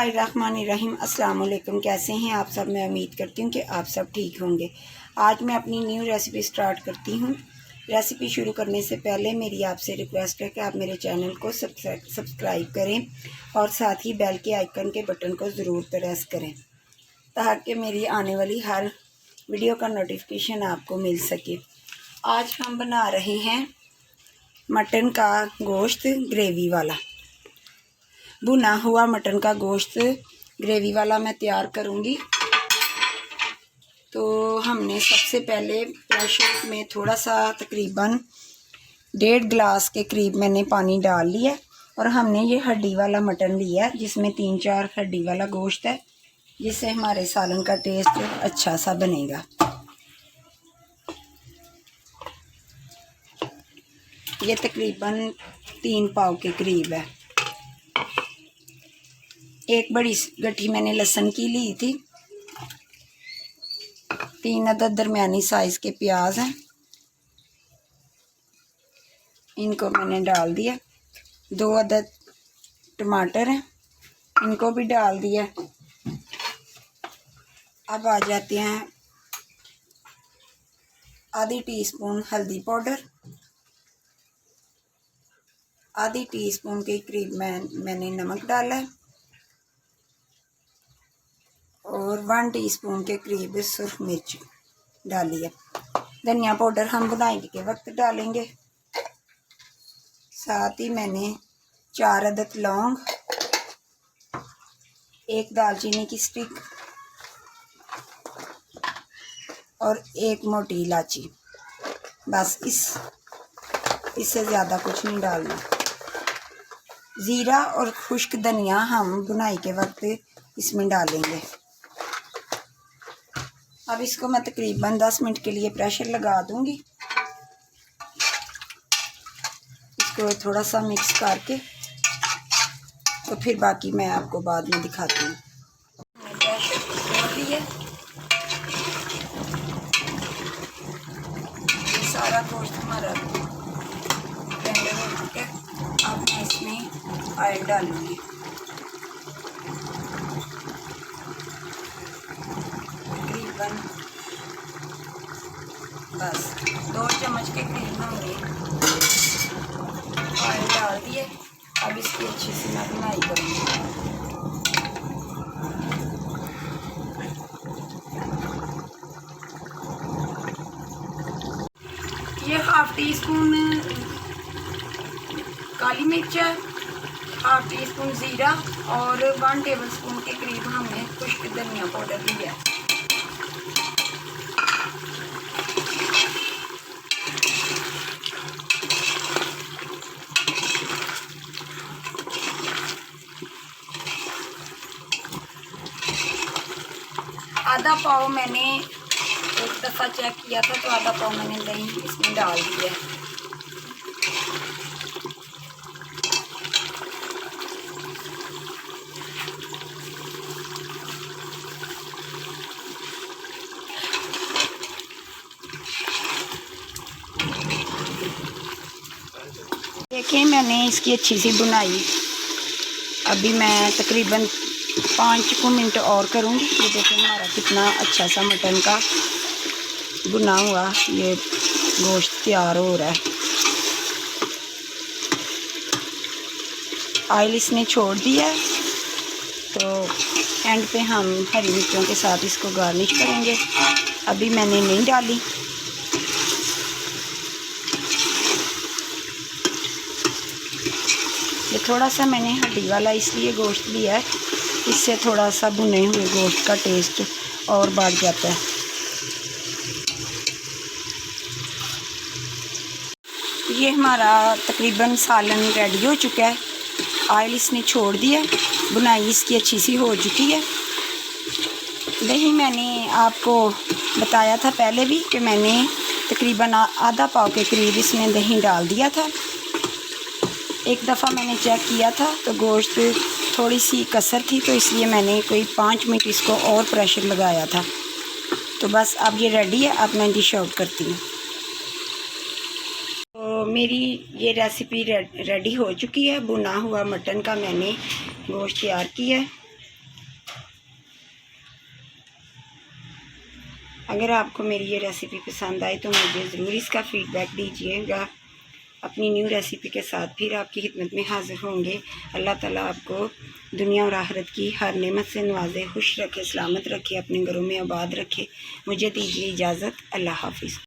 बिस्मिल्लाहिर्रहमानिर्रहीम। अस्सलाम वालेकुम। कैसे हैं आप सब? मैं उम्मीद करती हूँ कि आप सब ठीक होंगे। आज मैं अपनी न्यू रेसिपी स्टार्ट करती हूँ। रेसिपी शुरू करने से पहले मेरी आपसे रिक्वेस्ट है कि आप मेरे चैनल को सब्सक्राइब करें और साथ ही बेल के आइकन के बटन को ज़रूर प्रेस करें ताकि मेरी आने वाली हर वीडियो का नोटिफिकेशन आपको मिल सके। आज हम बना रहे हैं मटन का गोश्त ग्रेवी वाला। भुना हुआ मटन का गोश्त ग्रेवी वाला मैं तैयार करूँगी। तो हमने सबसे पहले प्रेशर में थोड़ा सा तकरीबन 1.5 गिलास के करीब मैंने पानी डाल लिया और हमने ये हड्डी वाला मटन लिया है जिसमें 3-4 हड्डी वाला गोश्त है, जिससे हमारे सालन का टेस्ट अच्छा सा बनेगा। ये तकरीबन 3 पाव के करीब है। एक बड़ी गट्ठी मैंने लहसुन की ली थी। 3 अदद दरमियानी साइज़ के प्याज हैं, इनको मैंने डाल दिया। 2 अदद टमाटर हैं, इनको भी डाल दिया। अब आ जाते हैं आधी टीस्पून हल्दी पाउडर, आधी टीस्पून के करीब मैंने नमक डाला है और 1 टीस्पून के करीब सुर्ख मिर्च डाली है। धनिया पाउडर हम बुनाई के वक्त डालेंगे। साथ ही मैंने 4 अदद लौंग, 1 दालचीनी की स्टिक और 1 मोटी इलायची। बस इससे ज़्यादा कुछ नहीं डालना। ज़ीरा और खुश्क धनिया हम बुनाई के वक्त इसमें डालेंगे। अब इसको मैं तकरीबन 10 मिनट के लिए प्रेशर लगा दूंगी। इसको थोड़ा सा मिक्स करके तो फिर बाकी मैं आपको बाद में दिखाती हूँ। मैंने प्रेशर छोड़ दिया। ये सारा गोश्त हमारा टेंडर हो चुका है। अब मैं इसमें ऑयल डालूंगी। बस 2 चम्मच के करीब हमने ऑयल डाल दिए। अब इसकी अच्छी से मैं बुनाई करूँगी। ये 1/2 टीस्पून काली मिर्च है, 1/2 टीस्पून ज़ीरा और 1 टेबलस्पून के करीब हमने खुश्क धनिया पाउडर लिया है। आधा पाव मैंने एक दफ़ा चेक किया था, तो आधा पाव मैंने दही इसमें डाल दिया। देखिए मैंने इसकी अच्छी सी बुनाई अभी मैं तकरीबन 5 मिनट और करूँगी। ये देखिए हमारा कितना अच्छा सा मटन का भुना हुआ ये गोश्त तैयार हो रहा है। ऑयल इसने छोड़ दिया है, तो एंड पे हम हरी मिर्चों के साथ इसको गार्निश करेंगे। अभी मैंने नहीं डाली। ये थोड़ा सा मैंने हड्डी वाला इसलिए गोश्त लिया है, इससे थोड़ा सा भुने हुए गोश्त का टेस्ट और बढ़ जाता है। ये हमारा तकरीबन सालन रेडी हो चुका है। ऑयल इसने छोड़ दिया, बुनाई इसकी अच्छी सी हो चुकी है। दही मैंने आपको बताया था पहले भी कि मैंने तकरीबन आधा पाव के करीब इसमें दही डाल दिया था। एक दफ़ा मैंने चेक किया था तो गोश्त थोड़ी सी कसर थी, तो इसलिए मैंने कोई 5 मिनट इसको और प्रेशर लगाया था। तो बस अब ये रेडी है। अब मैं डिश आउट करती हूँ। तो मेरी ये रेसिपी रेडी हो चुकी है। भुना हुआ मटन का मैंने गोश्त तैयार किया है। अगर आपको मेरी ये रेसिपी पसंद आए तो मुझे ज़रूर इसका फ़ीडबैक दीजिएगा। अपनी न्यू रेसिपी के साथ फिर आपकी खिदमत में हाज़िर होंगे। अल्लाह ताला आपको दुनिया और आखिरत की हर नेमत से नवाजे, खुश रखे, सलामत रखे, अपने घरों में आबाद रखे। मुझे दीजिए इजाज़त। अल्लाह हाफ़िज़।